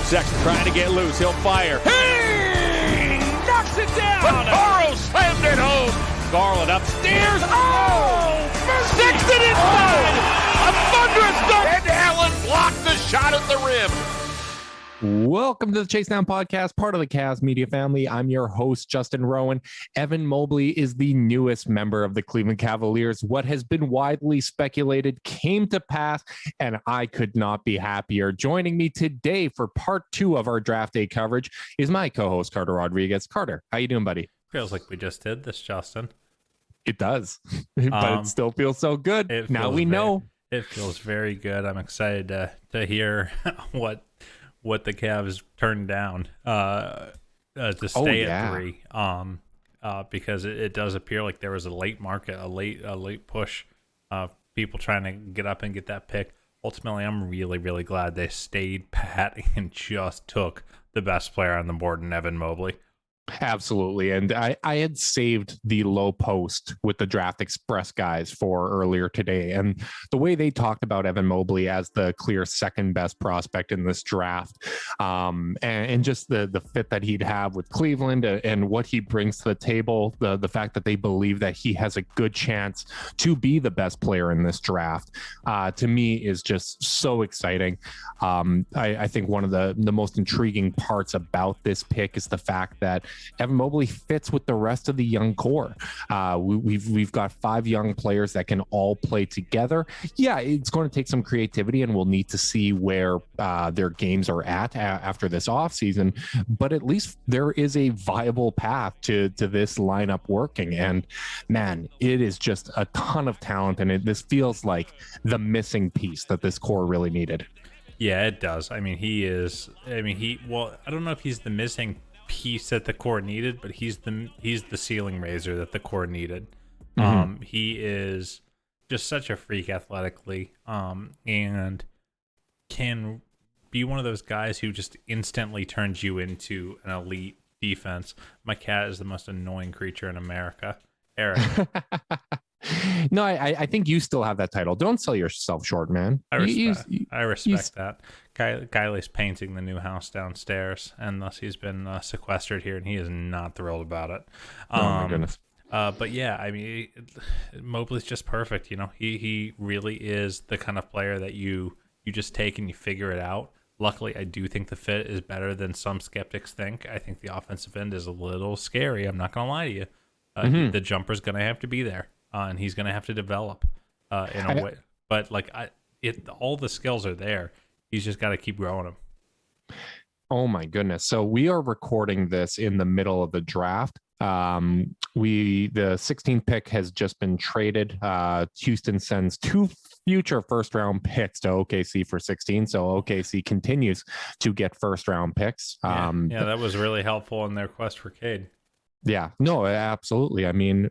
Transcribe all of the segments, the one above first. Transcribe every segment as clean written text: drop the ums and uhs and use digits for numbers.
Sexton trying to get loose. He'll fire. Hey! Knocks it down. Carl slammed it home. Garland upstairs. Oh! Sexton inside. A thunderous dunk. And Allen blocked the shot at the rim. Welcome to the Chase Down Podcast, part of the Cavs media family. I'm your host, Justin Rowan. Evan Mobley is the newest member of the Cleveland Cavaliers. What has been widely speculated came to pass, and I could not be happier. Joining me today for part 2 of our draft day coverage is my co-host, Carter Rodriguez. Carter, how you doing, buddy? Feels like we just did this, Justin. It does, but it still feels so good. Now we know. It feels very good. I'm excited to hear what the Cavs turned down to stay at 3, because it does appear like there was a late market, a late push, people trying to get up and get that pick. Ultimately, I'm really, really glad they stayed pat and just took the best player on the board in Evan Mobley. Absolutely. And I had saved the low post with the Draft Express guys for earlier today. And the way they talked about Evan Mobley as the clear second best prospect in this draft, and just the fit that he'd have with Cleveland and what he brings to the table, the fact that they believe that he has a good chance to be the best player in this draft, to me is just so exciting. I think one of the most intriguing parts about this pick is the fact that Evan Mobley fits with the rest of the young core. We've got 5 young players that can all play together. Yeah, it's going to take some creativity, and we'll need to see where their games are at after this offseason. But at least there is a viable path to this lineup working. And man, it is just a ton of talent, and this feels like the missing piece that this core really needed. Yeah, it does. I don't know if he's the missing piece that the core needed, but he's the ceiling raiser that the core needed. He is just such a freak athletically, and can be one of those guys who just instantly turns you into an elite defense. My cat is the most annoying creature in America. Eric. No, I think you still have that title. Don't sell yourself short, man. I respect that. Kylie's painting the new house downstairs, and thus he's been sequestered here, and he is not thrilled about it. Oh my goodness. But yeah, I mean, Mobley's just perfect. You know, he really is the kind of player that you just take and you figure it out. Luckily, I do think the fit is better than some skeptics think. I think the offensive end is a little scary. I'm not going to lie to you. The jumper's going to have to be there. And he's going to have to develop in a way. But all the skills are there. He's just got to keep growing them. Oh my goodness. So we are recording this in the middle of the draft. The 16th pick has just been traded. Houston sends 2 future first round picks to OKC for 16. So OKC continues to get first round picks. Yeah, that was really helpful in their quest for Cade. Yeah, no, absolutely. I mean,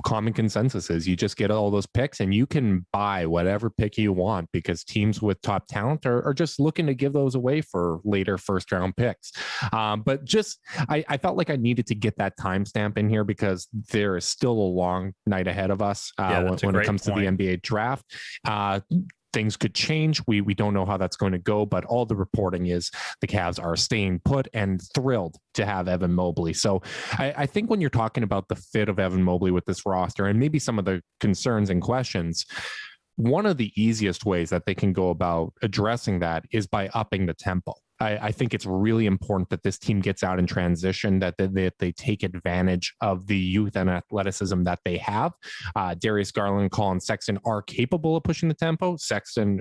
common consensus is you just get all those picks and you can buy whatever pick you want because teams with top talent are just looking to give those away for later first round picks. But just, I felt like I needed to get that timestamp in here because there is still a long night ahead of us when it comes to the NBA draft. Things could change. We don't know how that's going to go, but all the reporting is the Cavs are staying put and thrilled to have Evan Mobley. So I think when you're talking about the fit of Evan Mobley with this roster and maybe some of the concerns and questions, one of the easiest ways that they can go about addressing that is by upping the tempo. I think it's really important that this team gets out in transition, that they take advantage of the youth and athleticism that they have. Darius Garland, Colin Sexton are capable of pushing the tempo. Sexton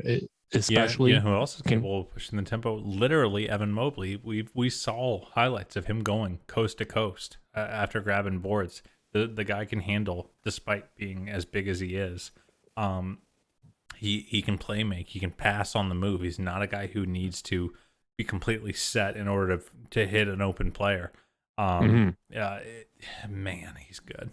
especially. Yeah, who else is capable of pushing the tempo? Literally, Evan Mobley. We saw highlights of him going coast to coast after grabbing boards. The guy can handle, despite being as big as he is. He can play make. He can pass on the move. He's not a guy who needs to be completely set in order to hit an open player. Man, he's good.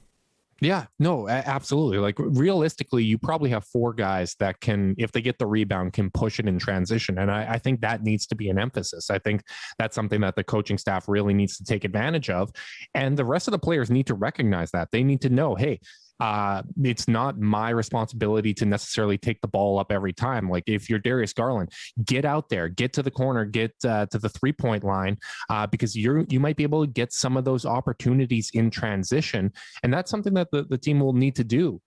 Yeah, no, absolutely. Like realistically, you probably have 4 guys that can, if they get the rebound, can push it in transition. And I think that needs to be an emphasis. I think that's something that the coaching staff really needs to take advantage of. And the rest of the players need to recognize that. They need to know, hey, it's not my responsibility to necessarily take the ball up every time. Like if you're Darius Garland, get out there, get to the corner, get to the 3-point line, because you might be able to get some of those opportunities in transition. And that's something that the team will need to do.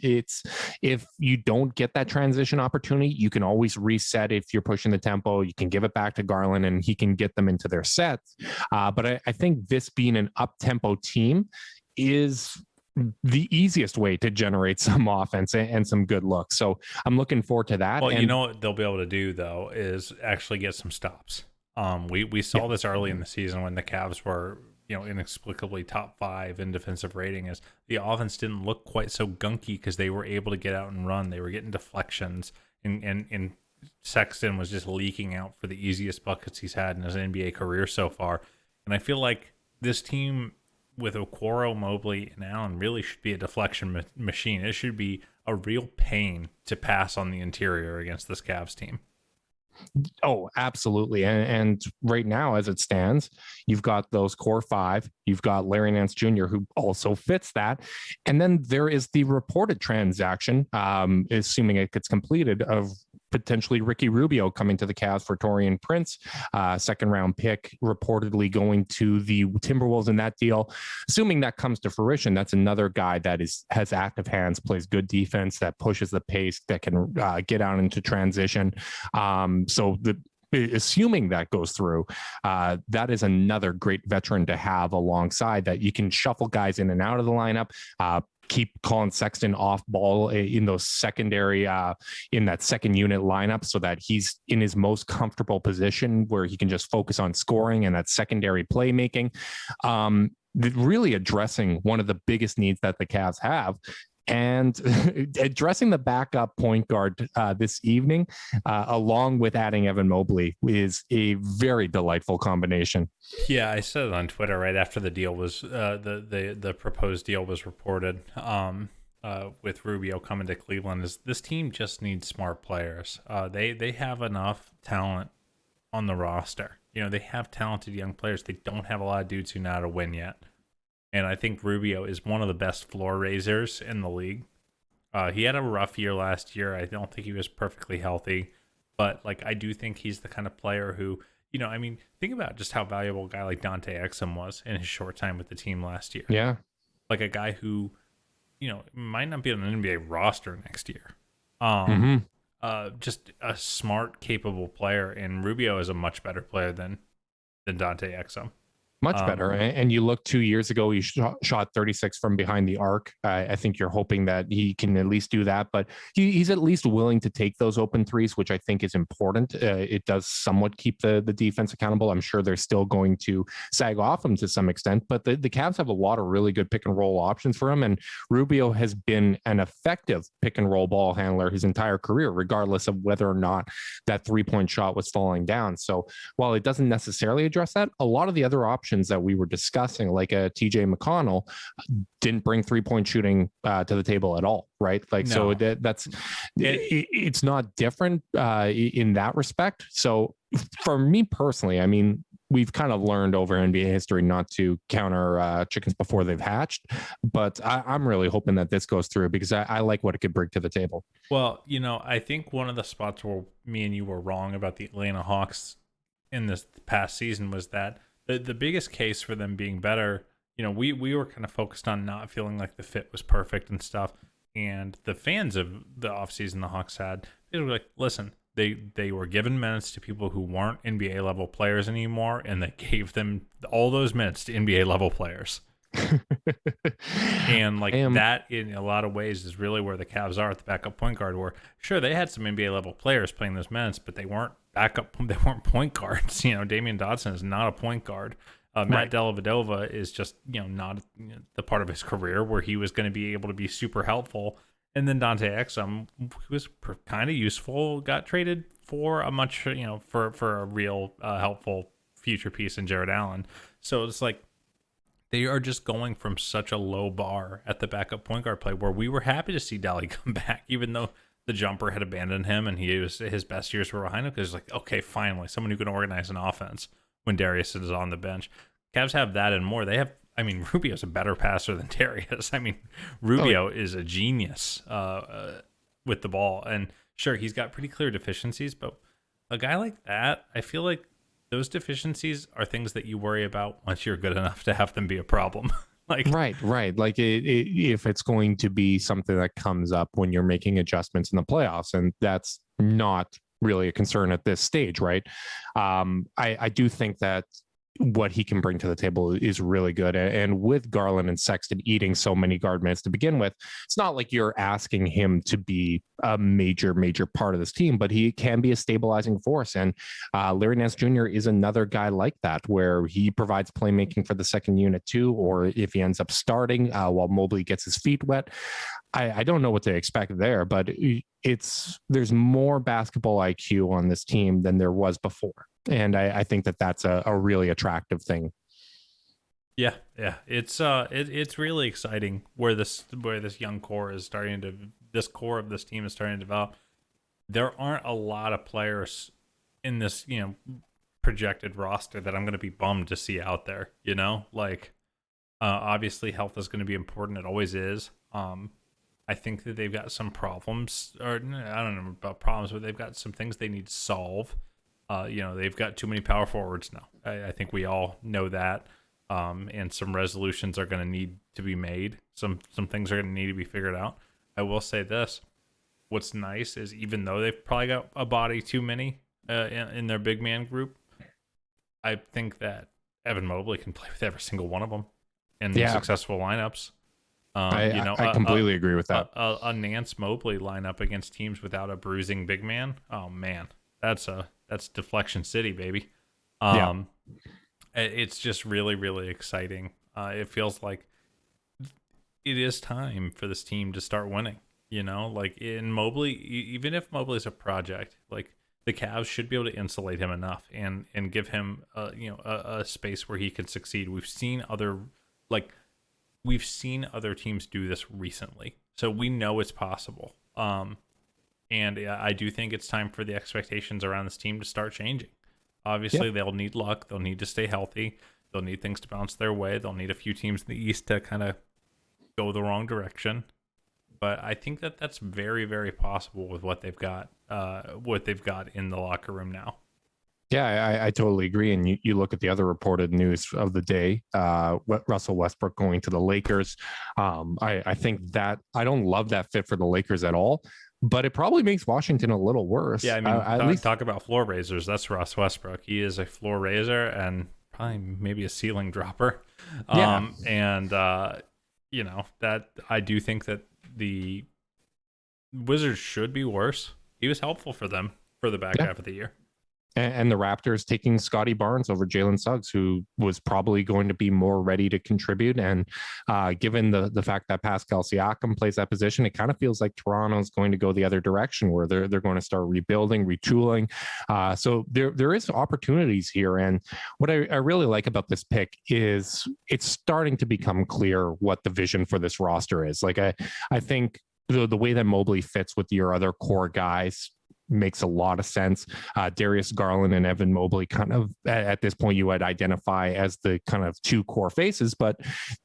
It's if you don't get that transition opportunity, you can always reset. If you're pushing the tempo, you can give it back to Garland and he can get them into their sets. But I think this being an up-tempo team is the easiest way to generate some offense and some good looks. So I'm looking forward to that. Well, and you know what they'll be able to do though is actually get some stops. We saw this early in the season when the Cavs were, inexplicably top 5 in defensive rating, is the offense didn't look quite so gunky because they were able to get out and run. They were getting deflections, and Sexton was just leaking out for the easiest buckets he's had in his NBA career so far. And I feel like this team with Okoro, Mobley, and Allen really should be a deflection machine. It should be a real pain to pass on the interior against this Cavs team. Oh, absolutely. And right now, as it stands, you've got those core 5. You've got Larry Nance Jr., who also fits that. And then there is the reported transaction, assuming it gets completed, of potentially Ricky Rubio coming to the Cavs for Taurean Prince, second-round pick, reportedly going to the Timberwolves in that deal. Assuming that comes to fruition, that's another guy that has active hands, plays good defense, that pushes the pace, that can get out into transition. Assuming that goes through, that is another great veteran to have alongside, that you can shuffle guys in and out of the lineup, keep Colin Sexton off ball in those secondary, in that second unit lineup, so that he's in his most comfortable position where he can just focus on scoring and that secondary playmaking. Really addressing one of the biggest needs that the Cavs have. And addressing the backup point guard this evening, along with adding Evan Mobley, is a very delightful combination. Yeah, I said it on Twitter right after the deal was the proposed deal was reported, with Rubio coming to Cleveland. Is this team just needs smart players? They have enough talent on the roster. They have talented young players. They don't have a lot of dudes who know how to win yet. And I think Rubio is one of the best floor raisers in the league. He had a rough year last year. I don't think he was perfectly healthy. But, I do think he's the kind of player who, think about just how valuable a guy like Dante Exum was in his short time with the team last year. Yeah. Like a guy who, might not be on an NBA roster next year. Just a smart, capable player. And Rubio is a much better player than Dante Exum. Much better. And you look 2 years ago, he shot 36 from behind the arc. I think you're hoping that he can at least do that, but he's at least willing to take those open threes, which I think is important. It does somewhat keep the defense accountable. I'm sure they're still going to sag off him to some extent, but the Cavs have a lot of really good pick and roll options for him. And Rubio has been an effective pick and roll ball handler his entire career, regardless of whether or not that 3-point shot was falling down. So while it doesn't necessarily address that, a lot of the other options that we were discussing, like a TJ McConnell, didn't bring 3-point shooting to the table at all, right? No. So it's not different in that respect. So for me personally, we've kind of learned over NBA history not to counter chickens before they've hatched, but I'm really hoping that this goes through, because I like what it could bring to the table. Well, I think one of the spots where me and you were wrong about the Atlanta Hawks in this past season was that the biggest case for them being better, we were kind of focused on not feeling like the fit was perfect and stuff. And the fans of the offseason the Hawks had, they were like, listen, they were given minutes to people who weren't NBA level players anymore, and they gave them all those minutes to NBA level players. And that in a lot of ways is really where the Cavs are at the backup point guard, where sure, they had some NBA level players playing those minutes, but they weren't they weren't point guards. Damian Dotson is not a point guard. Matt Dellavedova is just not the part of his career where he was going to be able to be super helpful. And then Dante Exum, who was kind of useful, got traded for a much for a real helpful future piece in Jared Allen. So it's like they are just going from such a low bar at the backup point guard play, where we were happy to see Dally come back, even though the jumper had abandoned him and his best years were behind him, because it's like, okay, finally, someone who can organize an offense when Darius is on the bench. Cavs have that and more. They have, I mean, Rubio's a better passer than Darius. I mean, Rubio is a genius with the ball. And sure, he's got pretty clear deficiencies, but a guy like that, I feel like those deficiencies are things that you worry about once you're good enough to have them be a problem. Like, right. Like if it's going to be something that comes up when you're making adjustments in the playoffs, and that's not really a concern at this stage, right? I do think that what he can bring to the table is really good. And with Garland and Sexton eating so many guard minutes to begin with, it's not like you're asking him to be a major part of this team, but he can be a stabilizing force. And Larry Nance Jr. is another guy like that, where he provides playmaking for the second unit too, or if he ends up starting while Mobley gets his feet wet. I don't know what to expect there, but there's more basketball IQ on this team than there was before. And I think that's a really attractive thing. Yeah. It's really exciting where this young core is starting to, this core of this team is starting to develop. There aren't a lot of players in this, projected roster that I'm going to be bummed to see out there, like, obviously health is going to be important. It always is. I think that they've got some problems, or I don't know about problems, but they've got some things they need to solve. They've got too many power forwards now. I think we all know that. And some resolutions are going to need to be made. Some things are going to need to be figured out. I will say this. What's nice is even though they've probably got a body too many in their big man group, I think that Evan Mobley can play with every single one of them in successful lineups. I completely agree with that. A Nance Mobley lineup against teams without a bruising big man. Oh man, that's deflection city, baby. It's just really, really exciting. It feels like it is time for this team to start winning. Like in Mobley, even if Mobley's a project, like the Cavs should be able to insulate him enough and give him a space where he can succeed. We've seen other teams do this recently, so we know it's possible. And I do think it's time for the expectations around this team to start changing. Obviously, They'll need luck. They'll need to stay healthy. They'll need things to bounce their way. They'll need a few teams in the East to kind of go the wrong direction. But I think that that's very, very possible with what they've got in the locker room now. Yeah, I totally agree. And you look at the other reported news of the day, Russell Westbrook going to the Lakers. I think that I don't love that fit for the Lakers at all, but it probably makes Washington a little worse. Yeah, I mean, talk about floor raisers. That's Russ Westbrook. He is a floor raiser and probably maybe a ceiling dropper. That I do think that the Wizards should be worse. He was helpful for them for the back half of the year. And the Raptors taking Scotty Barnes over Jalen Suggs, who was probably going to be more ready to contribute. And given the fact that Pascal Siakam plays that position, it kind of feels like Toronto's going to go the other direction, where they're going to start rebuilding, retooling. So there is opportunities here. And what I really like about this pick is it's starting to become clear what the vision for this roster is. Like I think the way that Mobley fits with your other core guys makes a lot of sense. Darius Garland and Evan Mobley kind of at this point you would identify as the kind of two core faces, but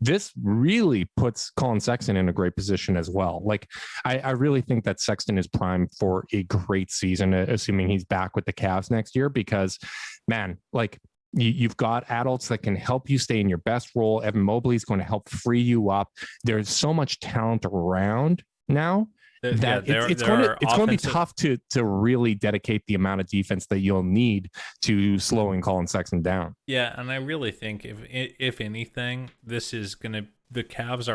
this really puts Colin Sexton in a great position as well. Like I really think that Sexton is primed for a great season, assuming he's back with the Cavs next year, because man, like you've got adults that can help you stay in your best role. Evan Mobley is going to help free you up. There's so much talent around now that it's going to be tough to really dedicate the amount of defense that you'll need to slowing Colin Sexton down. Yeah, and I really think if anything, this is going to, the Cavs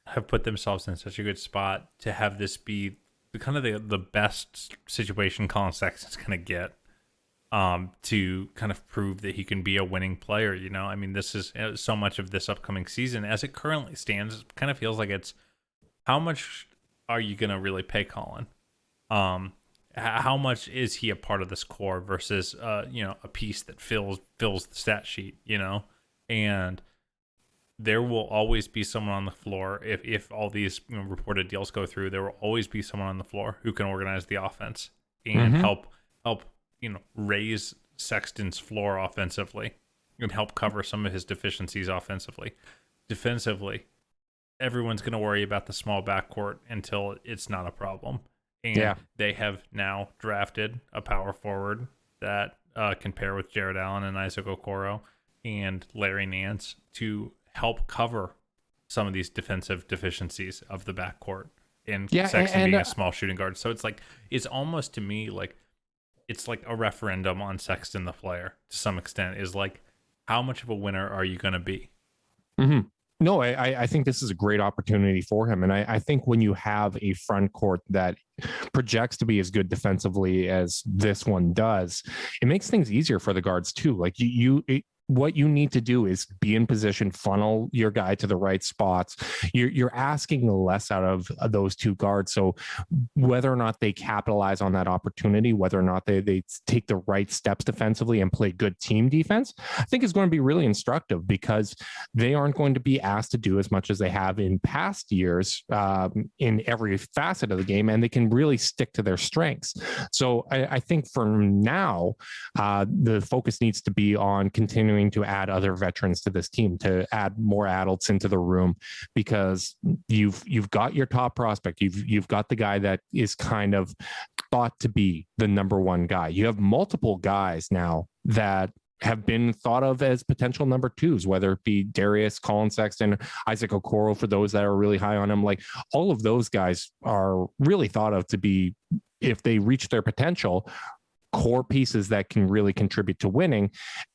have put themselves in such a good spot to have this be kind of the best situation Colin Sexton's going to get to kind of prove that he can be a winning player. I mean, this is so much of this upcoming season as it currently stands. It kind of feels like it's how much are you going to really pay Colin? How much is he a part of this core versus, a piece that fills the stat sheet, and there will always be someone on the floor. If all these reported deals go through, there will always be someone on the floor who can organize the offense and help raise Sexton's floor offensively. and help cover some of his deficiencies offensively. Defensively, everyone's going to worry about the small backcourt until it's not a problem. And they have now drafted a power forward that can pair with Jared Allen and Isaac Okoro and Larry Nance to help cover some of these defensive deficiencies of the backcourt. And Sexton being a small shooting guard. So it's almost to me like it's like a referendum on Sexton the player to some extent, is like, how much of a winner are you going to be? Mm-hmm. No, I think this is a great opportunity for him. And I think when you have a front court that projects to be as good defensively as this one does, it makes things easier for the guards too. Like what you need to do is be in position, funnel your guy to the right spots. You're asking less out of those two guards. So whether or not they capitalize on that opportunity, whether or not they take the right steps defensively and play good team defense, I think is going to be really instructive, because they aren't going to be asked to do as much as they have in past years in every facet of the game, and they can really stick to their strengths. So I think for now, the focus needs to be on continuing to add other veterans to this team, to add more adults into the room, because you've got your top prospect. You've got the guy that is kind of thought to be the number one guy. You have multiple guys now that have been thought of as potential number twos, whether it be Darius, Colin Sexton, Isaac Okoro, for those that are really high on him. Like, all of those guys are really thought of to be, if they reach their potential, core pieces that can really contribute to winning.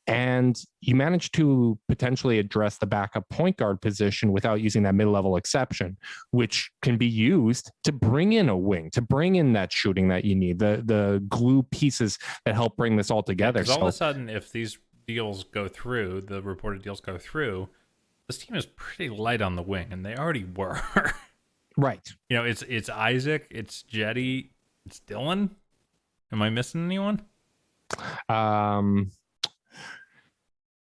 And you manage to potentially address the backup point guard position without using that mid-level exception, which can be used to bring in a wing, to bring in that shooting that you need, the glue pieces that help bring this all together. Because all of a sudden, if these deals go through, the reported deals go through, this team is pretty light on the wing, and they already were. Right. You know, it's Isaac, it's Jetty, it's Dylan. Am I missing anyone?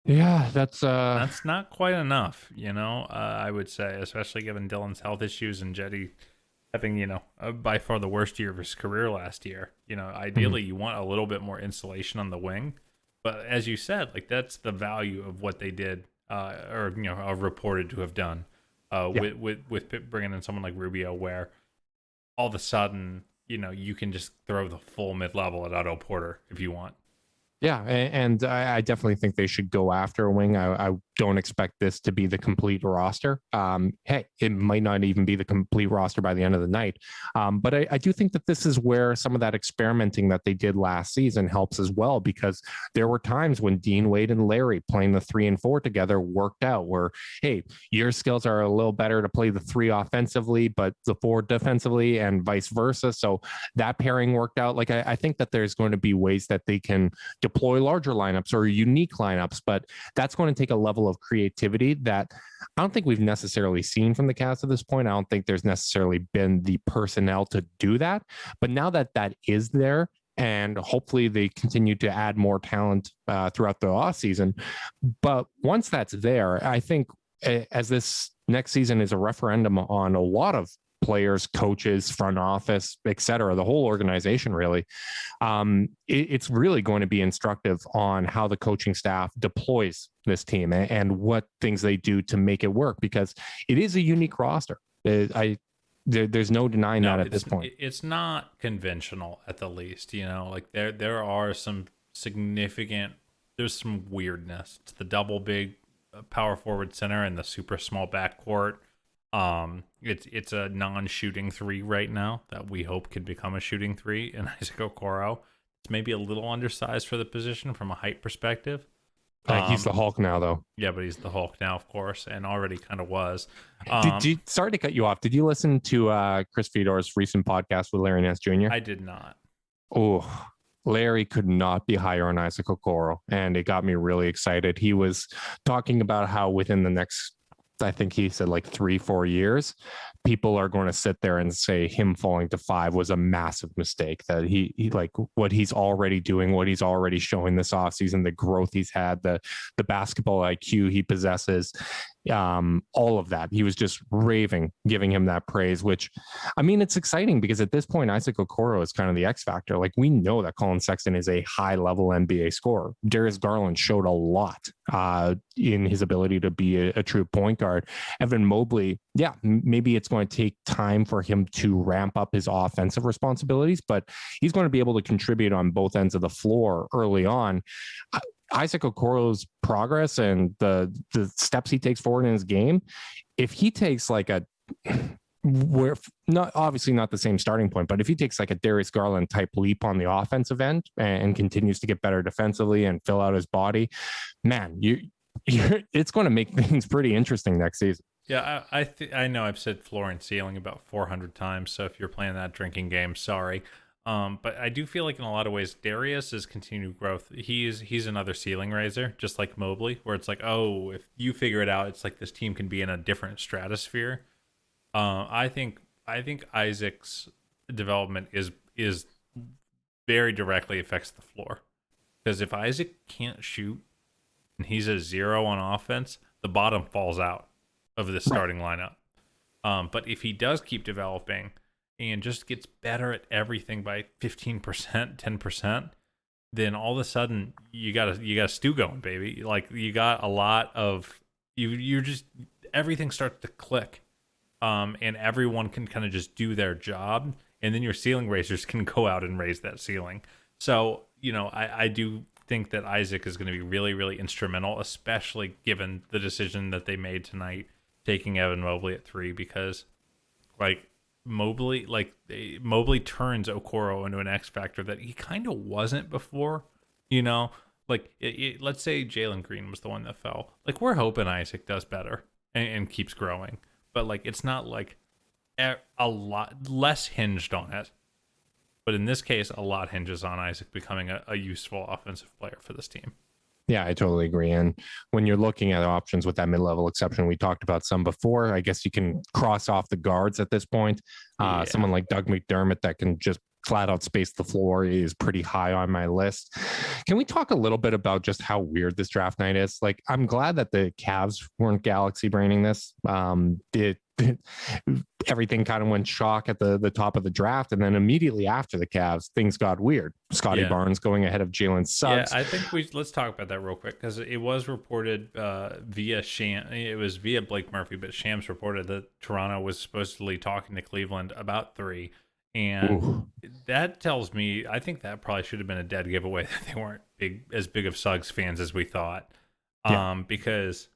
Yeah, that's not quite enough, you know, I would say, especially given Dylan's health issues and Jetty having, you know, by far the worst year of his career last year. You know, ideally you want a little bit more insulation on the wing, but as you said, like, that's the value of what they did, or, you know, are reported to have done, with bringing in someone like Rubio, where all of a sudden, you know, you can just throw the full mid-level at Otto Porter if you want. Yeah, and I definitely think they should go after a wing. I don't expect this to be the complete roster. Hey, it might not even be the complete roster by the end of the night. But I do think that this is where some of that experimenting that they did last season helps as well, because there were times when Dean Wade and Larry playing the 3 and 4 together worked out, where, hey, your skills are a little better to play the 3 offensively, but the 4 defensively, and vice versa. So that pairing worked out. Like, I think that there's going to be ways that they can deploy larger lineups or unique lineups, but that's going to take a level of creativity that I don't think we've necessarily seen from the Cavs at this point. I don't think there's necessarily been the personnel to do that, but now that that is there, and hopefully they continue to add more talent throughout the off season. But once that's there, I think as this next season is a referendum on a lot of players, coaches, front office, et cetera, the whole organization, really, it's really going to be instructive on how the coaching staff deploys this team and what things they do to make it work, because it is a unique roster. There's no denying that at this point. It's not conventional, at the least. You know, like there are some significant, there's some weirdness to the double big power forward center and the super small backcourt. It's a non-shooting 3 right now that we hope could become a shooting 3 in Isaac Okoro. It's maybe a little undersized for the position from a height perspective. He's the Hulk now, though. Yeah, but he's the Hulk now, of course, and already kind of was. Sorry to cut you off. Did you listen to Chris Fedor's recent podcast with Larry Nance Jr.? I did not. Oh, Larry could not be higher on Isaac Okoro, and it got me really excited. He was talking about how within the next, I think he said, like 3-4 years, people are going to sit there and say him falling to 5 was a massive mistake, that he like what he's already doing, what he's already showing this offseason, the growth he's had, the basketball IQ he possesses. all of that. He was just raving, giving him that praise, which, I mean, it's exciting because at this point, Isaac Okoro is kind of the X factor. Like, we know that Colin Sexton is a high level NBA scorer. Darius Garland showed a lot in his ability to be a true point guard. Evan Mobley, yeah, maybe it's going to take time for him to ramp up his offensive responsibilities, but he's going to be able to contribute on both ends of the floor early on. Isaac Okoro's progress and the steps he takes forward in his game, if he takes like a, where not obviously not the same starting point, but if he takes like a Darius Garland type leap on the offensive end and continues to get better defensively and fill out his body, man, it's going to make things pretty interesting next season. Yeah, I know I've said floor and ceiling about 400 times, so if you're playing that drinking game, sorry. But I do feel like in a lot of ways, Darius is continued growth. He's another ceiling raiser, just like Mobley, where it's like, oh, if you figure it out, it's like this team can be in a different stratosphere. I think Isaac's development is very directly affects the floor, because if Isaac can't shoot and he's a 0 on offense, the bottom falls out of the starting lineup. But if he does keep developing and just gets better at everything by 15%, 10%, then all of a sudden you got a stew going, baby. Like, you got a lot of you're just, everything starts to click, and everyone can kind of just do their job, and then your ceiling raisers can go out and raise that ceiling. So, I do think that Isaac is going to be really, really instrumental, especially given the decision that they made tonight, taking Evan Mobley at 3, because Mobley turns Okoro into an X factor that he kind of wasn't before. Let's say Jalen Green was the one that fell. Like, we're hoping Isaac does better and keeps growing, but it's not like a lot less hinged on it. But in this case, a lot hinges on Isaac becoming a useful offensive player for this team. Yeah, I totally agree. And when you're looking at options with that mid-level exception, we talked about some before. I guess you can cross off the guards at this point. Someone like Doug McDermott that can just flat out space the floor is pretty high on my list. Can we talk a little bit about just how weird this draft night is? Like, I'm glad that the Cavs weren't galaxy braining this. Everything kind of went shock at the top of the draft, and then immediately after the Cavs, things got weird. Scotty Barnes going ahead of Jalen Suggs. Yeah, I think let's talk about that real quick, because it was reported via Blake Murphy, but Shams reported that Toronto was supposedly talking to Cleveland about 3, and that tells me, I think that probably should have been a dead giveaway that they weren't as big of Suggs fans as we thought, because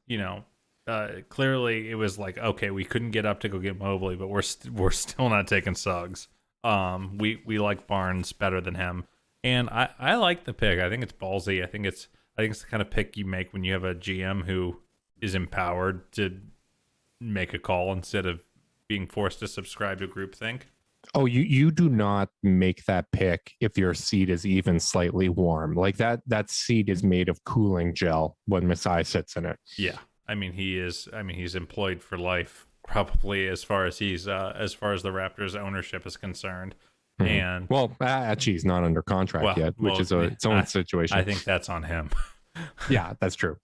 clearly it was like, okay, we couldn't get up to go get Mobley, but we're still not taking Suggs. We like Barnes better than him, and I like the pick. I think it's ballsy. I think it's the kind of pick you make when you have a GM who is empowered to make a call instead of being forced to subscribe to groupthink. Oh, you do not make that pick if your seat is even slightly warm. Like that seat is made of cooling gel when Masai sits in it. Yeah. He's employed for life, probably, as far as the Raptors ownership is concerned. Mm-hmm. And he's not under contract yet, which is its own situation. I think that's on him. Yeah, that's true.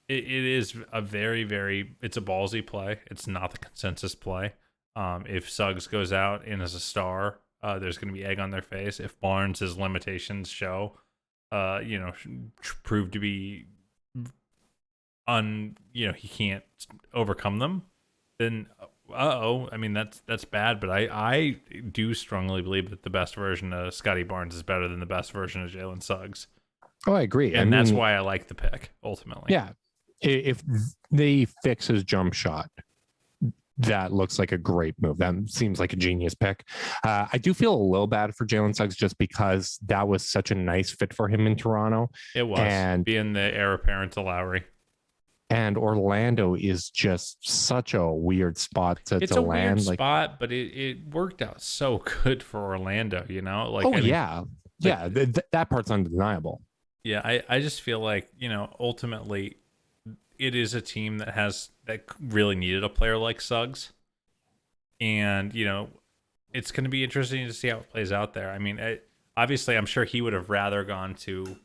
It is a very, very, it's a ballsy play. It's not the consensus play. If Suggs goes out and is a star, there's going to be egg on their face. If Barnes' limitations show, prove to be he can't overcome them, then that's bad. But I do strongly believe that the best version of Scotty Barnes is better than the best version of Jalen Suggs. Oh, I agree. And that's why I like the pick ultimately. Yeah. If they fix his jump shot, that looks like a great move. That seems like a genius pick. I do feel a little bad for Jalen Suggs just because that was such a nice fit for him in Toronto. It was, and being the heir apparent to Lowry. And Orlando is just such a weird spot to land. It's a weird spot, but it worked out so good for Orlando, that part's undeniable. Yeah, I just feel like, ultimately it is a team that really needed a player like Suggs. And, it's going to be interesting to see how it plays out there. I mean, obviously, I'm sure he would have rather gone to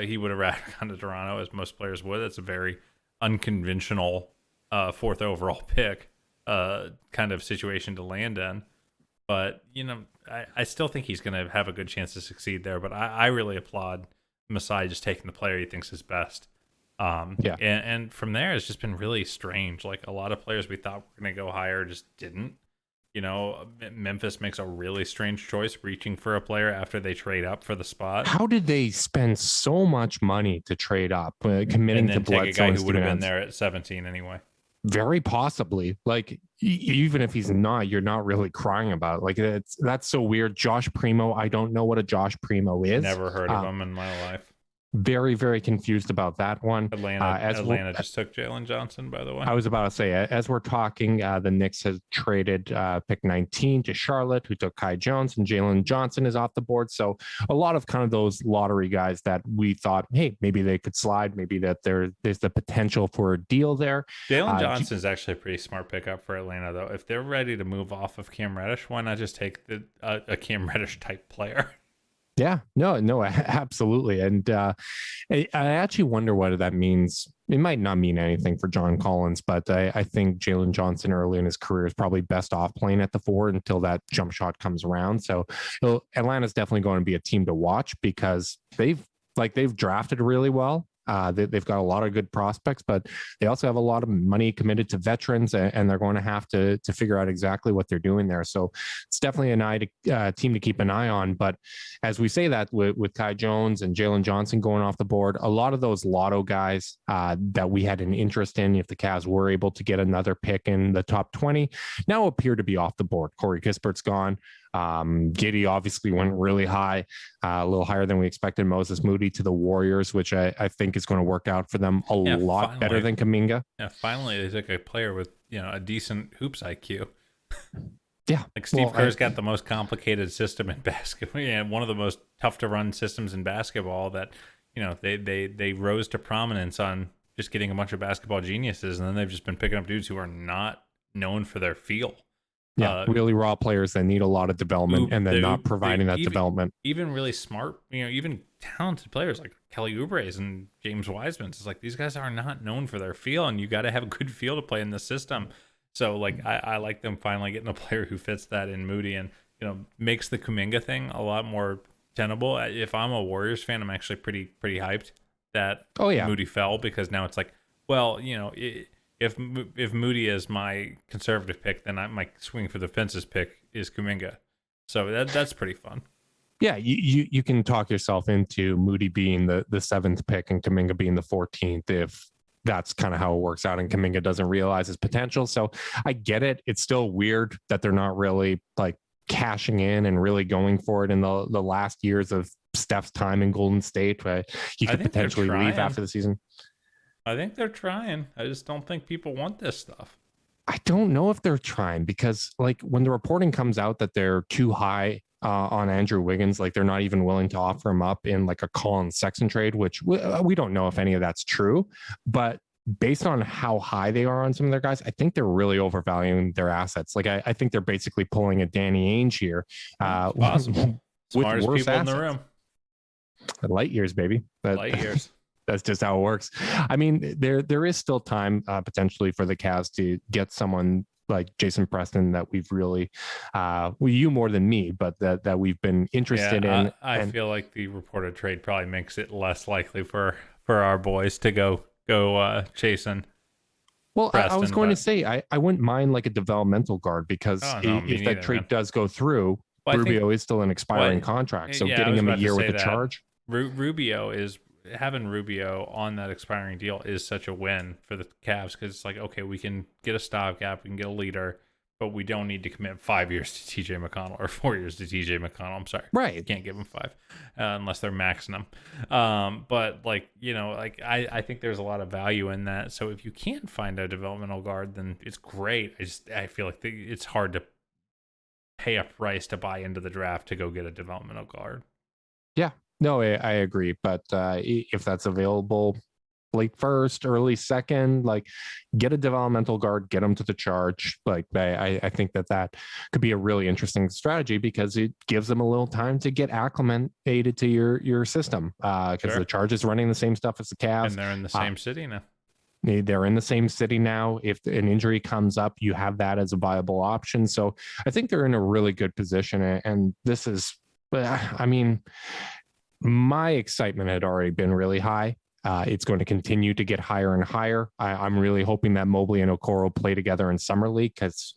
He would have rather gone to Toronto, as most players would. That's a very unconventional fourth overall pick kind of situation to land in. But, I still think he's going to have a good chance to succeed there. But I really applaud Masai just taking the player he thinks is best. And from there, it's just been really strange. Like, a lot of players we thought were going to go higher just didn't. Memphis makes a really strange choice reaching for a player after they trade up for the spot. How did they spend so much money to trade up, committing to Bledsoe? Take a guy who would have been there at 17 anyway. Very possibly. Like, even if he's not, you're not really crying about it. Like, that's so weird. Josh Primo, I don't know what a Josh Primo is. Never heard of him in my life. Very, very confused about that one. Atlanta just took Jalen Johnson, by the way. I was about to say, as we're talking, the Knicks has traded pick 19 to Charlotte, who took Kai Jones, and Jalen Johnson is off the board. So a lot of kind of those lottery guys that we thought, hey, maybe they could slide, maybe that there's the potential for a deal there. Jalen Johnson is actually a pretty smart pickup for Atlanta, though. If they're ready to move off of Cam Reddish, why not just take a Cam Reddish type player? Yeah, no, absolutely. And I actually wonder what that means. It might not mean anything for John Collins, but I think Jalen Johnson early in his career is probably best off playing at the 4 until that jump shot comes around. So Atlanta's definitely going to be a team to watch because they've drafted really well. They've got a lot of good prospects, but they also have a lot of money committed to veterans, and they're going to have to figure out exactly what they're doing there. So it's definitely a team to keep an eye on. But as we say that with Kai Jones and Jalen Johnson going off the board, a lot of those lotto guys that we had an interest in, if the Cavs were able to get another pick in the top 20, now appear to be off the board. Corey Kispert's gone. Giddey obviously went really high, a little higher than we expected. Moses Moody to the Warriors, which I think is going to work out for them a lot better than Kuminga. Yeah, finally they took a player with a decent hoops IQ. Yeah, like Steve Kerr's got the most complicated system in basketball, and one of the most tough to run systems in basketball. That they rose to prominence on just getting a bunch of basketball geniuses, and then they've just been picking up dudes who are not known for their feel. Yeah, really raw players that need a lot of development and then not providing that development. Even really smart, even talented players like Kelly Oubre's and James Wiseman's. It's like these guys are not known for their feel, and you got to have a good feel to play in the system. So like I like them finally getting a player who fits that in Moody and makes the Kuminga thing a lot more tenable. If I'm a Warriors fan, I'm actually pretty hyped that Moody fell, because now it's like, well, If Moody is my conservative pick, then my swing for the fences pick is Kuminga. So that's pretty fun. Yeah, you can talk yourself into Moody being the 7th pick and Kuminga being the 14th if that's kind of how it works out and Kuminga doesn't realize his potential. So I get it. It's still weird that they're not really like cashing in and really going for it in the last years of Steph's time in Golden State, where he could potentially leave after the season. I think they're trying. I just don't think people want this stuff. I don't know if they're trying, because like when the reporting comes out that they're too high on Andrew Wiggins, like they're not even willing to offer him up in like a Colin Sexton trade, which we don't know if any of that's true, but based on how high they are on some of their guys, I think they're really overvaluing their assets. Like I think they're basically pulling a Danny Ainge here. Possible. Smartest people assets in the room. Light years, baby. Light years. That's just how it works. I mean, there is still time potentially for the Cavs to get someone like Jason Preston that we've really, you more than me, but that we've been interested in. I feel like the reported trade probably makes it less likely for our boys to go chasing. Well, Preston, I was going to say I wouldn't mind like a developmental guard, because if that trade does go through, Rubio is still an expiring contract, so getting him a year with a charge. Having Rubio on that expiring deal is such a win for the Cavs, because it's like, okay, we can get a stopgap, we can get a leader, but we don't need to commit 5 years to TJ McConnell or 4 years to TJ McConnell. I'm sorry. Right. You can't give them 5 unless they're maxing them. But I think there's a lot of value in that. So if you can't find a developmental guard, then it's great. I feel like it's hard to pay a price to buy into the draft to go get a developmental guard. Yeah. No, I agree. But if that's available, late first, early second, like get a developmental guard, get them to the charge. Like I think that could be a really interesting strategy because it gives them a little time to get acclimated to your system. Because the charge is running the same stuff as the Cavs. And they're in the same city now. They're in the same city now. If an injury comes up, you have that as a viable option. So I think they're in a really good position. And this is, I mean, my excitement had already been really high. It's going to continue to get higher and higher. I'm really hoping that Mobley and Okoro play together in Summer League because,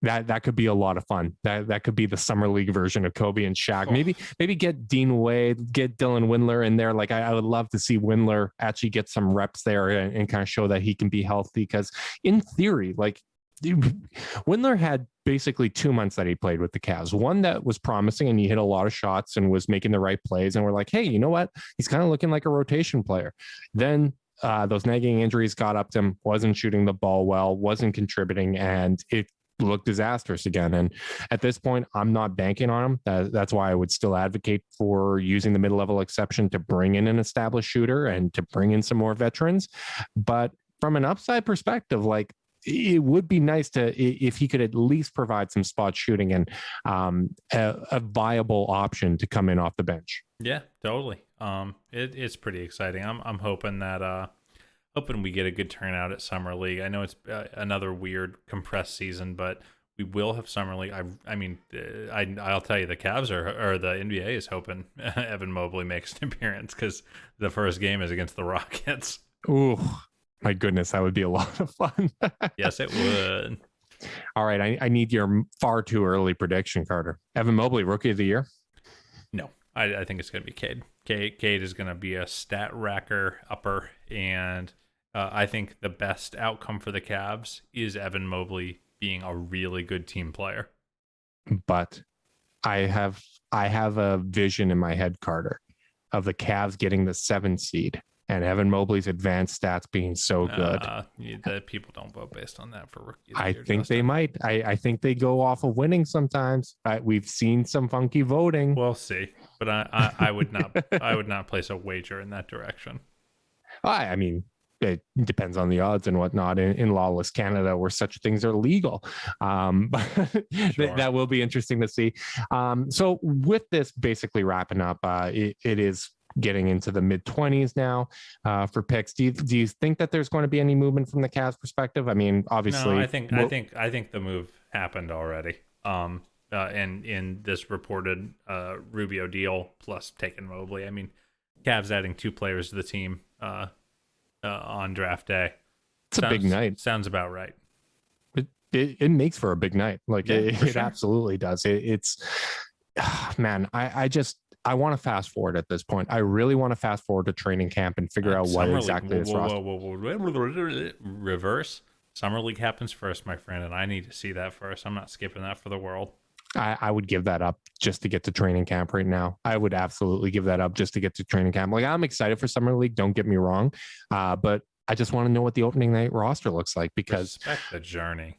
that could be a lot of fun. That could be the Summer League version of Kobe and Shaq. Maybe get Dean Wade, get Dylan Windler in there. Like I would love to see Windler actually get some reps there and kind of show that he can be healthy. Because in theory, like Windler had basically 2 months that he played with the Cavs. One that was promising and he hit a lot of shots and was making the right plays. And we're like, hey, you know what? He's kind of looking like a rotation player. Then those nagging injuries got up to him, wasn't shooting the ball well, wasn't contributing, and it look disastrous again. And at this point, I'm not banking on him. That's why I would still advocate for using the mid-level exception to bring in an established shooter and to bring in some more veterans. But from an upside perspective, like it would be nice if he could at least provide some spot shooting and a viable option to come in off the bench. Yeah, totally. It's pretty exciting. I'm hoping that hoping we get a good turnout at Summer League. I know it's another weird compressed season, but we will have Summer League. I'll tell you, the Cavs or the NBA is hoping Evan Mobley makes an appearance because the first game is against the Rockets. Ooh, my goodness, that would be a lot of fun. Yes, it would. All right, I need your far too early prediction, Carter. Evan Mobley, Rookie of the Year? No, I think it's going to be Cade. Cade is going to be a stat racker upper, and I think the best outcome for the Cavs is Evan Mobley being a really good team player. But I have a vision in my head, Carter, of the Cavs getting the 7th seed and Evan Mobley's advanced stats being so good. The people don't vote based on that for rookie. I think they might. I think they go off of winning sometimes. We've seen some funky voting. We'll see, but I would not. I would not place a wager in that direction. I mean, it depends on the odds and whatnot in lawless Canada where such things are legal. But Sure. that will be interesting to see. So with this basically wrapping up, it is getting into the mid-20s now for picks. Do you think that there's going to be any movement from the Cavs perspective? I mean, obviously, no, I think the move happened already. And in this reported Rubio deal plus taking Mobley, I mean, Cavs adding 2 players to the team on draft day. It's a big night. Sounds about right. It makes for a big night. Like it sure. absolutely does. It's man, I want to fast forward at this point. I really want to fast forward to training camp and figure out what exactly is reverse. Summer League happens first, my friend, and I need to see that first. I'm not skipping that for the world. I would give that up just to get to training camp right now. I would absolutely give that up just to get to training camp. Like I'm excited for Summer League. Don't get me wrong. But I just want to know what the opening night roster looks like because respect the journey.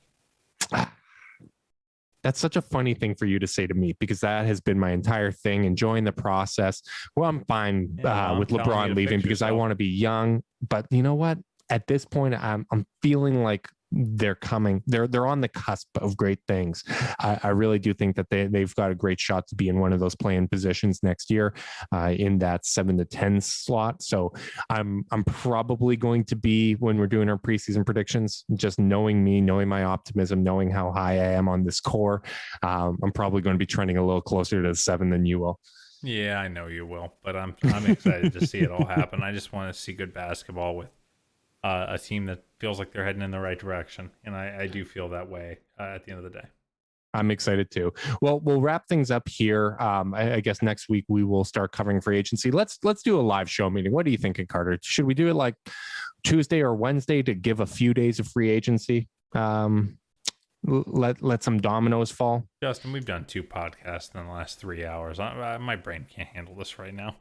That's such a funny thing for you to say to me because that has been my entire thing, enjoying the process. Well, I'm fine with LeBron leaving because I want to be young. But you know what? At this point, I'm feeling like they're coming. They're on the cusp of great things. I really do think that they've got a great shot to be in one of those play-in positions next year in that 7 to 10 slot. So I'm probably going to be, when we're doing our preseason predictions, just knowing me, knowing my optimism, knowing how high I am on this core, I'm probably going to be trending a little closer to 7 than you will. Yeah, I know you will, but I'm excited to see it all happen. I just want to see good basketball with a team that feels like they're heading in the right direction. And I do feel that way at the end of the day. I'm excited too. Well, we'll wrap things up here. I guess next week we will start covering free agency. Let's do a live show meeting. What are you thinking, Carter? Should we do it like Tuesday or Wednesday to give a few days of free agency? Let some dominoes fall. Justin, we've done 2 podcasts in the last 3 hours. My brain can't handle this right now.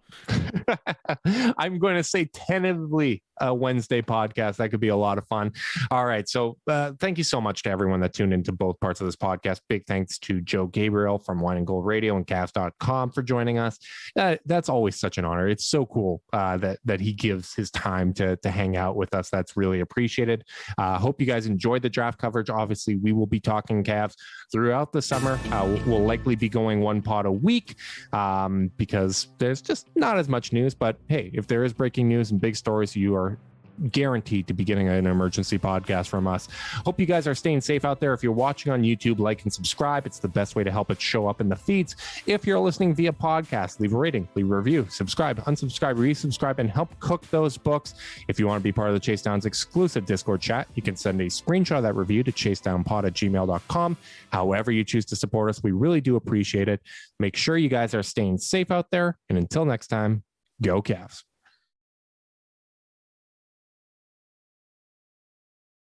I'm going to say tentatively a Wednesday podcast. That could be a lot of fun. All right. So thank you so much to everyone that tuned into both parts of this podcast. Big thanks to Joe Gabriel from Wine and Gold Radio and Cavs.com for joining us. That's always such an honor. It's so cool that he gives his time to hang out with us. That's really appreciated. Hope you guys enjoyed the draft coverage. Obviously, we will be talking Cavs throughout the summer. We'll likely be going 1 pod a week because there's just not as much news. But hey, if there is breaking news and big stories, you are guaranteed to be getting an emergency podcast from us. Hope you guys are staying safe out there. If you're watching on YouTube, like and subscribe. It's the best way to help it show up in the feeds. If you're listening via podcast, leave a rating, leave a review, subscribe, unsubscribe, resubscribe, and help cook those books. If you want to be part of the Chase Downs exclusive Discord chat, you can send a screenshot of that review to chasedownpod@gmail.com. However you choose to support us, we really do appreciate it. Make sure you guys are staying safe out there. And until next time, go Cavs.